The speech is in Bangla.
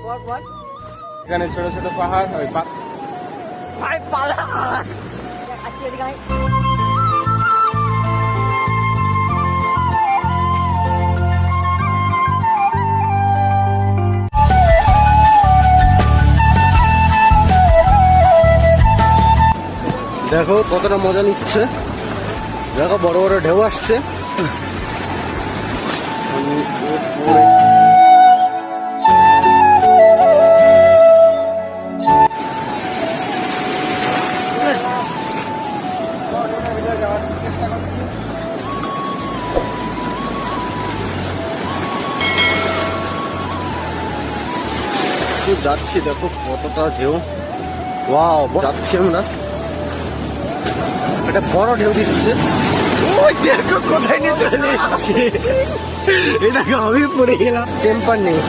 এখানে ছোট ছোট পাহাড়, ওই ভাই পালা আজকে গাই দেখো কতটা মজা নিচ্ছে, দেখো বড় বড় ঢেউ আসছে। যাচ্ছি, দেখো কতটা ঢেউ। ওয়াও, যাচ্ছি আমরা, একটা বড় ঢেউ দিচ্ছে। ওই দেখো কোথায় নিয়ে চলে এসেছে, এই দেখো আমি পড়ে গেলাম। টেম্পার নেই।